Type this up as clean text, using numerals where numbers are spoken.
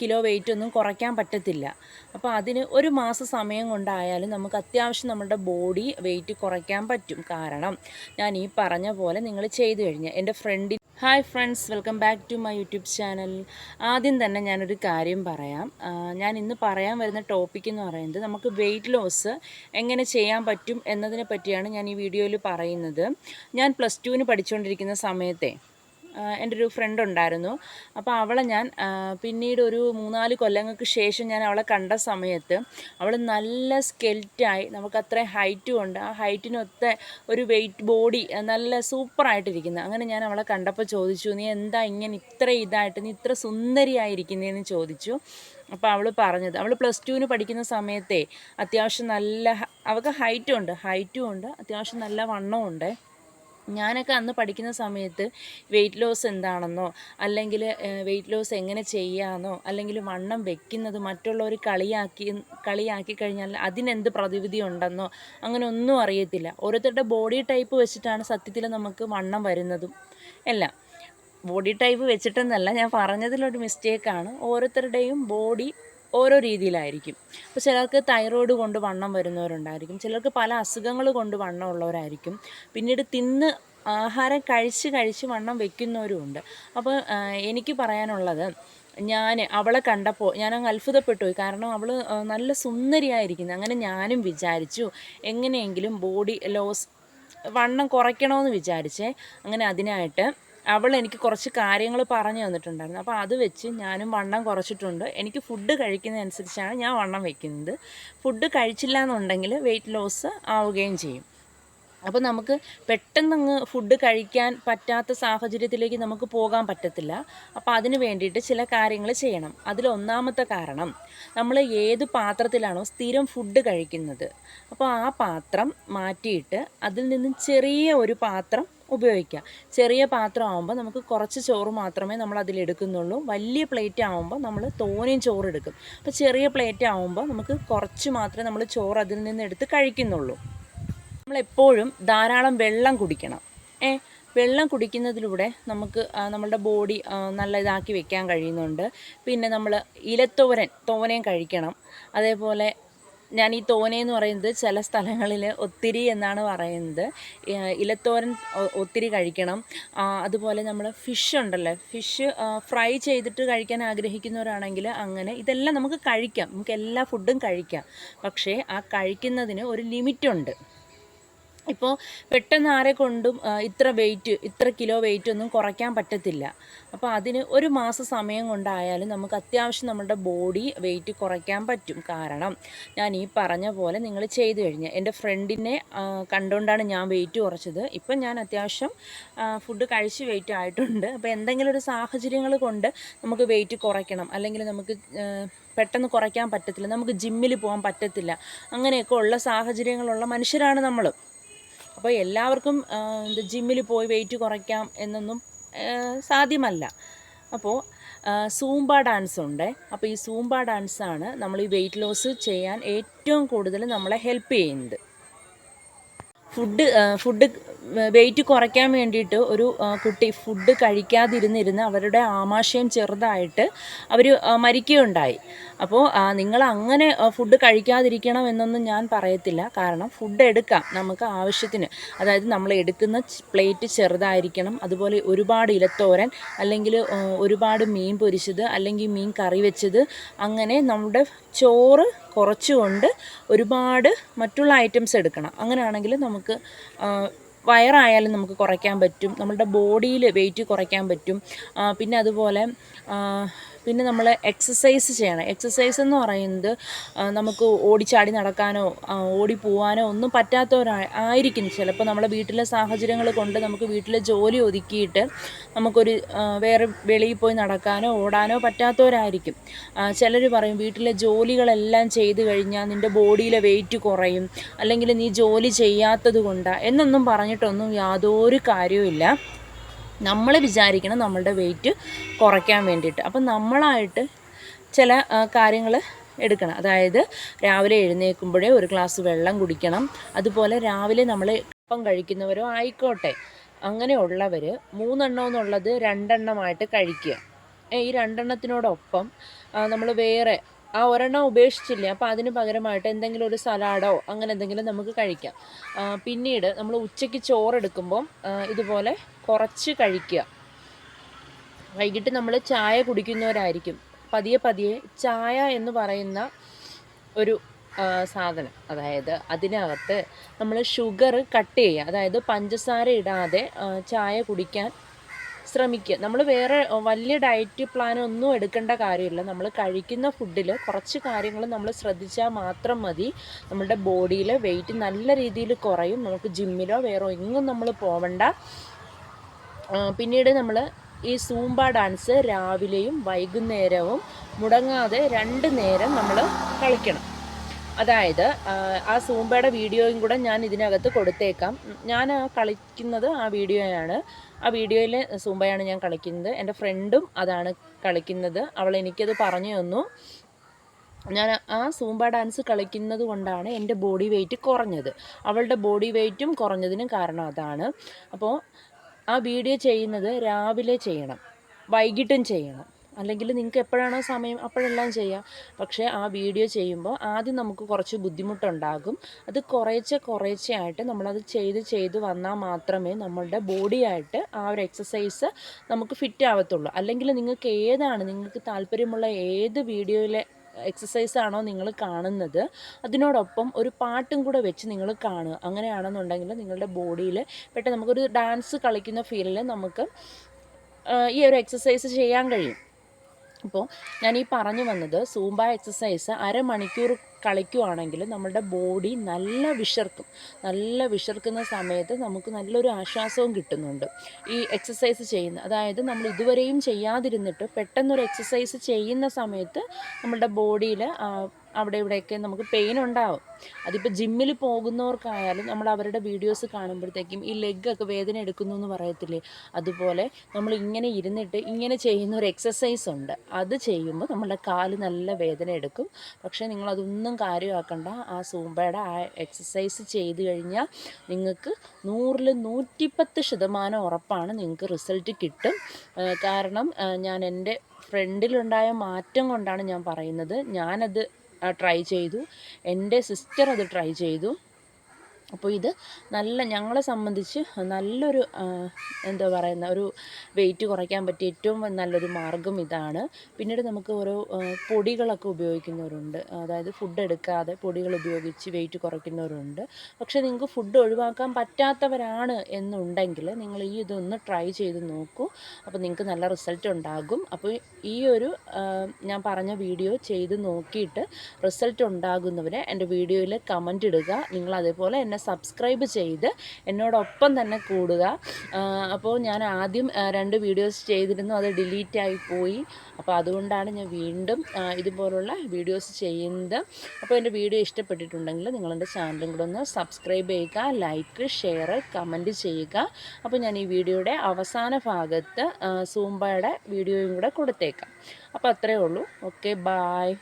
Kilo weight ഒന്നും കുറയ്ക്കാൻ പറ്റത്തില്ല. അപ്പോൾ അതിന് ഒരു മാസം സമയം കൊണ്ടായാലും നമുക്ക് അത്യാവശ്യം നമ്മുടെ ബോഡി വെയിറ്റ് കുറയ്ക്കാൻ പറ്റും. കാരണം ഞാൻ ഈ പറഞ്ഞ പോലെ നിങ്ങൾ ചെയ്തു കഴിഞ്ഞാൽ എൻ്റെ hi friends, welcome back to my YouTube channel. ആദ്യം തന്നെ ഞാനൊരു കാര്യം പറയാം. ഞാൻ ഇന്ന് പറയാൻ വരുന്ന ടോപ്പിക് എന്ന് പറയുന്നത് നമുക്ക് വെയിറ്റ് ലോസ് എങ്ങനെ ചെയ്യാൻ പറ്റും എന്നതിനെ പറ്റിയാണ് ഞാൻ ഈ വീഡിയോയിൽ പറയുന്നത്. ഞാൻ +2 പഠിച്ചുകൊണ്ടിരിക്കുന്ന സമയത്തെ എൻ്റെ ഒരു ഫ്രണ്ട് ഉണ്ടായിരുന്നു. അപ്പോൾ അവളെ ഞാൻ പിന്നീട് ഒരു 3-4 കൊല്ലങ്ങൾക്ക് ശേഷം ഞാൻ അവളെ കണ്ട സമയത്ത് അവൾ നല്ല സ്കെൽറ്റായി, നമുക്ക് അത്രയും ഹൈറ്റും ഉണ്ട്, ആ ഹൈറ്റിനൊത്ത ഒരു വെയിറ്റ് ബോഡി, നല്ല സൂപ്പറായിട്ടിരിക്കുന്നത്. അങ്ങനെ ഞാൻ അവളെ കണ്ടപ്പോൾ ചോദിച്ചു, നീ എന്താ ഇങ്ങനെ ഇത്ര ഇതായിട്ട്, നീ ഇത്ര സുന്ദരിയായിരിക്കുന്നതെന്ന് ചോദിച്ചു. അപ്പോൾ അവൾ പറഞ്ഞത്, അവൾ +2 പഠിക്കുന്ന സമയത്തെ അത്യാവശ്യം നല്ല, അവൾക്ക് ഹൈറ്റും ഉണ്ട്, അത്യാവശ്യം നല്ല വണ്ണവും ഉണ്ട്. ഞാനൊക്കെ അന്ന് പഠിക്കുന്ന സമയത്ത് വെയിറ്റ് ലോസ് എന്താണെന്നോ, അല്ലെങ്കിൽ വെയിറ്റ് ലോസ് എങ്ങനെ ചെയ്യാമെന്നോ, അല്ലെങ്കിൽ വണ്ണം വെക്കുന്നത് മറ്റുള്ളവർ കളിയാക്കി കഴിഞ്ഞാൽ അതിനെന്ത് പ്രതിവിധി ഉണ്ടെന്നോ അങ്ങനെ ഒന്നും അറിയത്തില്ല. ഓരോരുത്തരുടെ ബോഡി ടൈപ്പ് വെച്ചിട്ടാണ് സത്യത്തിൽ നമുക്ക് വണ്ണം വരുന്നതും എല്ലാം. ബോഡി ടൈപ്പ് വെച്ചിട്ടെന്നല്ല, ഞാൻ പറഞ്ഞതിലൊരു മിസ്റ്റേക്കാണ്. ഓരോരുത്തരുടെയും ബോഡി ഓരോ രീതിയിലായിരിക്കും. അപ്പോൾ ചിലർക്ക് തൈറോയ്ഡ് കൊണ്ട് വണ്ണം വരുന്നവരുണ്ടായിരിക്കും, ചിലർക്ക് പല അസുഖങ്ങൾ കൊണ്ട് വണ്ണം ഉള്ളവരായിരിക്കും, പിന്നീട് ആഹാരം കഴിച്ച് വണ്ണം വെക്കുന്നവരുമുണ്ട്. അപ്പോൾ എനിക്ക് പറയാനുള്ളത്, ഞാൻ അവളെ കണ്ടപ്പോൾ ഞാനങ്ങ് അത്ഭുതപ്പെട്ടു പോയി. കാരണം അവൾ നല്ല സുന്ദരിയായിരിക്കുന്നത്. അങ്ങനെ ഞാനും വിചാരിച്ചു എങ്ങനെയെങ്കിലും ബോഡി ലോസ്, വണ്ണം കുറയ്ക്കണമെന്ന് വിചാരിച്ചേ. അങ്ങനെ അതിനായിട്ട് അവൾ എനിക്ക് കുറച്ച് കാര്യങ്ങൾ പറഞ്ഞു തന്നിട്ടുണ്ടായിരുന്നു. അപ്പോൾ അത് വെച്ച് ഞാനും വണ്ണം കുറച്ചിട്ടുണ്ട്. എനിക്ക് ഫുഡ് കഴിക്കുന്നതനുസരിച്ചാണ് ഞാൻ വണ്ണം വയ്ക്കുന്നത്. ഫുഡ് കഴിച്ചില്ല എന്നുണ്ടെങ്കിൽ വെയിറ്റ് ലോസ് ആവുകയും ചെയ്യും. അപ്പോൾ നമുക്ക് പെട്ടെന്നങ്ങ് ഫുഡ് കഴിക്കാൻ പറ്റാത്ത സാഹചര്യത്തിലേക്ക് നമുക്ക് പോകാൻ പറ്റത്തില്ല. അപ്പോൾ അതിന് വേണ്ടിയിട്ട് ചില കാര്യങ്ങൾ ചെയ്യണം. അതിലൊന്നാമത്തെ കാരണം, നമ്മൾ ഏത് പാത്രത്തിലാണോ സ്ഥിരം ഫുഡ് കഴിക്കുന്നത്, അപ്പോൾ ആ പാത്രം മാറ്റിയിട്ട് അതിൽ നിന്നും ചെറിയ ഒരു പാത്രം ഉപയോഗിക്കുക. ചെറിയ പാത്രം ആകുമ്പോൾ നമുക്ക് കുറച്ച് ചോറ് മാത്രമേ നമ്മൾ അതിലെടുക്കുന്നുള്ളൂ. വലിയ പ്ലേറ്റ് ആകുമ്പോൾ നമ്മൾ തോനെയും ചോറ് എടുക്കും. അപ്പോൾ ചെറിയ പ്ലേറ്റ് ആകുമ്പോൾ നമുക്ക് കുറച്ച് മാത്രമേ നമ്മൾ ചോറ് അതിൽ നിന്ന് എടുത്ത് കഴിക്കുന്നുള്ളൂ. നമ്മളെപ്പോഴും ധാരാളം വെള്ളം കുടിക്കണം. വെള്ളം കുടിക്കുന്നതിലൂടെ നമുക്ക് നമ്മളുടെ ബോഡി നല്ല ഇതാക്കി വെക്കാൻ കഴിയുന്നുണ്ട്. പിന്നെ നമ്മൾ തോനയും കഴിക്കണം. അതേപോലെ ഞാൻ ഈ തോനെയെന്ന് പറയുന്നത് ചില സ്ഥലങ്ങളിൽ ഒത്തിരി എന്നാണ് പറയുന്നത്. ഇലത്തോരൻ ഒത്തിരി കഴിക്കണം. അതുപോലെ നമ്മൾ ഫിഷ് ഫ്രൈ ചെയ്തിട്ട് കഴിക്കാൻ ആഗ്രഹിക്കുന്നവരാണെങ്കിൽ അങ്ങനെ ഇതെല്ലാം നമുക്ക് കഴിക്കാം, നമുക്ക് എല്ലാ ഫുഡും കഴിക്കാം. പക്ഷേ ആ കഴിക്കുന്നതിന് ഒരു ലിമിറ്റുണ്ട്. ഇപ്പോൾ പെട്ടെന്ന് ആരെ കൊണ്ടും ഇത്ര കിലോ വെയിറ്റ് ഒന്നും കുറയ്ക്കാൻ പറ്റത്തില്ല. അപ്പോൾ അതിന് ഒരു മാസം സമയം കൊണ്ടായാലും നമുക്ക് അത്യാവശ്യം നമ്മുടെ ബോഡി വെയിറ്റ് കുറയ്ക്കാൻ പറ്റും. കാരണം ഞാൻ ഈ പറഞ്ഞ പോലെ നിങ്ങൾ ചെയ്തു കഴിഞ്ഞാൽ, എൻ്റെ ഫ്രണ്ടിനെ കണ്ടുകൊണ്ടാണ് ഞാൻ വെയിറ്റ് കുറച്ചത്. ഇപ്പം ഞാൻ അത്യാവശ്യം ഫുഡ് കഴിച്ച് വെയിറ്റ് ആയിട്ടുണ്ട്. അപ്പോൾ എന്തെങ്കിലും ഒരു സാഹചര്യങ്ങൾ കൊണ്ട് നമുക്ക് വെയിറ്റ് കുറയ്ക്കണം, അല്ലെങ്കിൽ നമുക്ക് പെട്ടെന്ന് കുറയ്ക്കാൻ പറ്റത്തില്ല, നമുക്ക് ജിമ്മിൽ പോകാൻ പറ്റത്തില്ല, അങ്ങനെയൊക്കെ ഉള്ള സാഹചര്യങ്ങളുള്ള മനുഷ്യരാണ് നമ്മൾ. അപ്പോൾ എല്ലാവർക്കും ജിമ്മിൽ പോയി വെയിറ്റ് കുറയ്ക്കാം എന്നൊന്നും സാധ്യമല്ല. അപ്പോൾ സൂംബ ഡാൻസ് ഉണ്ട്. അപ്പോൾ ഈ സൂംബ ഡാൻസാണ് നമ്മൾ ഈ വെയിറ്റ് ലോസ് ചെയ്യാൻ ഏറ്റവും കൂടുതൽ നമ്മളെ ഹെൽപ്പ് ചെയ്യുന്നത്. ഫുഡ് വെയിറ്റ് കുറയ്ക്കാൻ വേണ്ടിയിട്ട് ഒരു കുട്ടി ഫുഡ് കഴിക്കാതിരുന്നിരുന്ന് അവരുടെ ആമാശയം ചെറുതായിട്ട് അവർ മരിക്കുകയുണ്ടായി. അപ്പോൾ നിങ്ങൾ അങ്ങനെ ഫുഡ് കഴിക്കാതിരിക്കണം എന്നൊന്നും ഞാൻ പറയത്തില്ല. കാരണം ഫുഡ് എടുക്കാം നമുക്ക് ആവശ്യത്തിന്. അതായത് നമ്മൾ എടുക്കുന്ന പ്ലേറ്റ് ചെറുതായിരിക്കണം. അതുപോലെ ഒരുപാട് ഇലത്തോരൻ, അല്ലെങ്കിൽ ഒരുപാട് മീൻ പൊരിച്ചത്, അല്ലെങ്കിൽ മീൻ കറി വെച്ചത്, അങ്ങനെ നമ്മുടെ ചോറ് കുറച്ചുകൊണ്ട് ഒരുപാട് മറ്റുള്ള ഐറ്റംസ് എടുക്കണം. അങ്ങനെയാണെങ്കിൽ നമുക്ക് വയറായാലും നമുക്ക് കുറയ്ക്കാൻ പറ്റും, നമ്മളുടെ ബോഡിയിൽ വെയിറ്റ് കുറയ്ക്കാൻ പറ്റും. പിന്നെ അതുപോലെ നമ്മൾ എക്സസൈസ് ചെയ്യണം. എക്സസൈസ് എന്ന് പറയുന്നത് നമുക്ക് ഓടിച്ചാടി നടക്കാനോ ഓടി പോവാനോ ഒന്നും പറ്റാത്തവരായിരിക്കും. ചിലപ്പോൾ നമ്മളെ വീട്ടിലെ സാഹചര്യങ്ങൾ കൊണ്ട് നമുക്ക് വീട്ടിലെ ജോലി ഒതുക്കിയിട്ട് നമുക്കൊരു വേറെ വെളിയിൽ പോയി നടക്കാനോ ഓടാനോ പറ്റാത്തവരായിരിക്കും. ചിലർ പറയും വീട്ടിലെ ജോലികളെല്ലാം ചെയ്ത് കഴിഞ്ഞാൽ നിൻ്റെ ബോഡിയിലെ വെയിറ്റ് കുറയും, അല്ലെങ്കിൽ നീ ജോലി ചെയ്യാത്തത് കൊണ്ടാണ് എന്നൊന്നും പറഞ്ഞിട്ടൊന്നും യാതൊരു കാര്യവുമില്ല. നമ്മൾ വിചാരിക്കണം നമ്മളുടെ വെയിറ്റ് കുറയ്ക്കാൻ വേണ്ടിയിട്ട്. അപ്പം നമ്മളായിട്ട് ചില കാര്യങ്ങൾ എടുക്കണം. അതായത് രാവിലെ എഴുന്നേൽക്കുമ്പോഴേ ഒരു ഗ്ലാസ് വെള്ളം കുടിക്കണം. അതുപോലെ രാവിലെ നമ്മൾ അപ്പം കഴിക്കുന്നവരോ ആയിക്കോട്ടെ, അങ്ങനെയുള്ളവർ 3 എന്നുള്ളത് 2 കഴിക്കുക. ഈ 2 എണ്ണത്തിനോടൊപ്പം നമ്മൾ വേറെ ആ ഒരെണ്ണം ഉപേക്ഷിച്ചില്ലേ, അപ്പോൾ അതിന് പകരമായിട്ട് എന്തെങ്കിലും ഒരു സലാഡോ അങ്ങനെ എന്തെങ്കിലും നമുക്ക് കഴിക്കാം. പിന്നീട് നമ്മൾ ഉച്ചയ്ക്ക് ചോറെടുക്കുമ്പം ഇതുപോലെ കുറച്ച് കഴിക്കുക. വൈകിട്ട് നമ്മൾ ചായ കുടിക്കുന്നവരായിരിക്കും, പതിയെ പതിയെ ചായ എന്ന് പറയുന്ന ഒരു സാധനം, അതായത് അതിനകത്ത് നമ്മൾ ഷുഗർ കട്ട് ചെയ്യുക, അതായത് പഞ്ചസാര ഇടാതെ ചായ കുടിക്കാൻ ശ്രമിക്കുക. നമ്മൾ വേറെ വലിയ ഡയറ്റ് പ്ലാൻ ഒന്നും എടുക്കേണ്ട കാര്യമില്ല. നമ്മൾ കഴിക്കുന്ന ഫുഡിൽ കുറച്ച് കാര്യങ്ങൾ നമ്മൾ ശ്രദ്ധിച്ചാൽ മാത്രം മതി. നമ്മുടെ ബോഡിയിൽ വെയിറ്റ് നല്ല രീതിയിൽ കുറയും. നമുക്ക് ജിമ്മിലോ വേറെ എങ്ങും നമ്മൾ പോവണ്ട. പിന്നീട് നമ്മൾ ഈ സൂംബ ഡാൻസ് രാവിലെയും വൈകുന്നേരവും മുടങ്ങാതെ 2 നേരം നമ്മൾ കളിക്കണം. അതായത് ആ സൂംബയുടെ വീഡിയോയും കൂടെ ഞാൻ ഇതിനകത്ത് കൊടുത്തേക്കാം. ഞാൻ കളിക്കുന്നത് ആ വീഡിയോയാണ്. ആ വീഡിയോയിൽ സൂംബയാണ് ഞാൻ കളിക്കുന്നത്. എൻ്റെ ഫ്രണ്ടും അതാണ് കളിക്കുന്നത്. അവൾ എനിക്കത് പറഞ്ഞു തന്നു. ഞാൻ ആ സൂംബ ഡാൻസ് കളിക്കുന്നത് കൊണ്ടാണ് എൻ്റെ ബോഡി വെയ്റ്റ് കുറഞ്ഞത്. അവളുടെ ബോഡി വെയ്റ്റും കുറഞ്ഞതിനും കാരണം അതാണ്. അപ്പോൾ ആ വീഡിയോ ചെയ്യുന്നത് രാവിലെ ചെയ്യണം, വൈകിട്ടും ചെയ്യണം. അല്ലെങ്കിൽ നിങ്ങൾക്ക് എപ്പോഴാണോ സമയം അപ്പോഴെല്ലാം ചെയ്യാം. പക്ഷേ ആ വീഡിയോ ചെയ്യുമ്പോൾ ആദ്യം നമുക്ക് കുറച്ച് ബുദ്ധിമുട്ടുണ്ടാകും. അത് കുറേശ്ശെ ആയിട്ട് നമ്മളത് ചെയ്ത് വന്നാൽ മാത്രമേ നമ്മളുടെ ബോഡിയായിട്ട് ആ ഒരു എക്സസൈസ് നമുക്ക് ഫിറ്റ് ആവത്തുള്ളൂ. അല്ലെങ്കിൽ നിങ്ങൾക്ക് താല്പര്യമുള്ള ഏത് വീഡിയോയിലെ എക്സസൈസ് ആണോ നിങ്ങൾ കാണുന്നത്, അതിനോടൊപ്പം ഒരു പാട്ടും കൂടെ വെച്ച് നിങ്ങൾ കാണുക. അങ്ങനെയാണെന്നുണ്ടെങ്കിൽ നിങ്ങളുടെ ബോഡിയിൽ പെട്ടെന്ന് നമുക്കൊരു ഡാൻസ് കളിക്കുന്ന ഫീലിൽ നമുക്ക് ഈ ഒരു എക്സസൈസ് ചെയ്യാൻ കഴിയും. അപ്പോൾ ഞാൻ ഈ പറഞ്ഞു വന്നത്, സൂംബ എക്സസൈസ് അരമണിക്കൂർ കളിക്കുവാണെങ്കിൽ നമ്മളുടെ ബോഡി നല്ല വിശർക്കുന്ന സമയത്ത് നമുക്ക് നല്ലൊരു ആശ്വാസവും കിട്ടുന്നുണ്ട് ഈ എക്സസൈസ് ചെയ്യുന്ന. അതായത് നമ്മൾ ഇതുവരെയും ചെയ്യാതിരുന്നിട്ട് പെട്ടെന്നൊരു എക്സസൈസ് ചെയ്യുന്ന സമയത്ത് നമ്മളുടെ ബോഡിയിൽ അവിടെ ഇവിടെയൊക്കെ നമുക്ക് പെയിൻ ഉണ്ടാവും. അതിപ്പോൾ ജിമ്മിൽ പോകുന്നവർക്കായാലും നമ്മൾ അവരുടെ വീഡിയോസ് കാണുമ്പോഴത്തേക്കും ഈ ലെഗൊക്കെ വേദന എടുക്കുന്നു എന്ന് പറയത്തില്ലേ, അതുപോലെ നമ്മൾ ഇങ്ങനെ ഇരുന്നിട്ട് ഇങ്ങനെ ചെയ്യുന്ന ഒരു എക്സസൈസ് ഉണ്ട്. അത് ചെയ്യുമ്പോൾ നമ്മളുടെ കാല് നല്ല വേദന എടുക്കും. പക്ഷേ നിങ്ങളതൊന്നും കാര്യമാക്കണ്ട. ആ സൂംബയുടെ ആ എക്സസൈസ് ചെയ്ത് കഴിഞ്ഞാൽ നിങ്ങൾക്ക് 100-ൽ 110% ഉറപ്പാണ് നിങ്ങൾക്ക് റിസൾട്ട് കിട്ടും. കാരണം ഞാൻ എൻ്റെ ഫ്രണ്ടിലുണ്ടായ മാറ്റം കൊണ്ടാണ് ഞാൻ പറയുന്നത്. ഞാനത് ട്രൈ ചെയ്തു, എൻ്റെ സിസ്റ്റർ അത് ട്രൈ ചെയ്തു. അപ്പോൾ ഇത് ഞങ്ങളെ സംബന്ധിച്ച് നല്ലൊരു എന്താ പറയുന്ന ഒരു വെയിറ്റ് കുറയ്ക്കാൻ പറ്റിയ ഏറ്റവും നല്ലൊരു മാർഗ്ഗം ഇതാണ്. പിന്നീട് നമുക്ക് ഓരോ പൊടികളൊക്കെ ഉപയോഗിക്കുന്നവരുണ്ട്. അതായത് ഫുഡ് എടുക്കാതെ പൊടികൾ ഉപയോഗിച്ച് വെയിറ്റ് കുറയ്ക്കുന്നവരുണ്ട്. പക്ഷേ നിങ്ങൾക്ക് ഫുഡ് ഒഴിവാക്കാൻ പറ്റാത്തവരാണ് എന്നുണ്ടെങ്കിൽ നിങ്ങൾ ഇതൊന്ന് ട്രൈ ചെയ്ത് നോക്കൂ. അപ്പോൾ നിങ്ങൾക്ക് നല്ല റിസൾട്ട് ഉണ്ടാകും. അപ്പോൾ ഈ ഒരു ഞാൻ പറഞ്ഞ വീഡിയോ ചെയ്ത് നോക്കിയിട്ട് റിസൾട്ട് ഉണ്ടാകുന്നവരെ എൻ്റെ വീഡിയോയിൽ കമൻ്റ് ഇടുക. നിങ്ങൾ അതേപോലെ എന്നെ സബ്സ്ക്രൈബ് ചെയ്ത് എന്നോടൊപ്പം തന്നെ കൂടുക. അപ്പോൾ ഞാൻ ആദ്യം 2 വീഡിയോസ് ചെയ്തിരുന്നു, അത് ഡിലീറ്റായി പോയി. അപ്പോൾ അതുകൊണ്ടാണ് ഞാൻ വീണ്ടും ഇതുപോലുള്ള വീഡിയോസ് ചെയ്യുന്നത്. അപ്പോൾ എൻ്റെ വീഡിയോ ഇഷ്ടപ്പെട്ടിട്ടുണ്ടെങ്കിൽ നിങ്ങളെൻ്റെ ചാനലും കൂടെ ഒന്ന് സബ്സ്ക്രൈബ് ചെയ്യുക, ലൈക്ക്, ഷെയർ, കമൻറ്റ് ചെയ്യുക. അപ്പോൾ ഞാൻ ഈ വീഡിയോയുടെ അവസാന ഭാഗത്ത് സൂംബയുടെ വീഡിയോയും കൂടെ കൊടുത്തേക്കാം. അപ്പോൾ അത്രയേ ഉള്ളൂ. Okay, bye.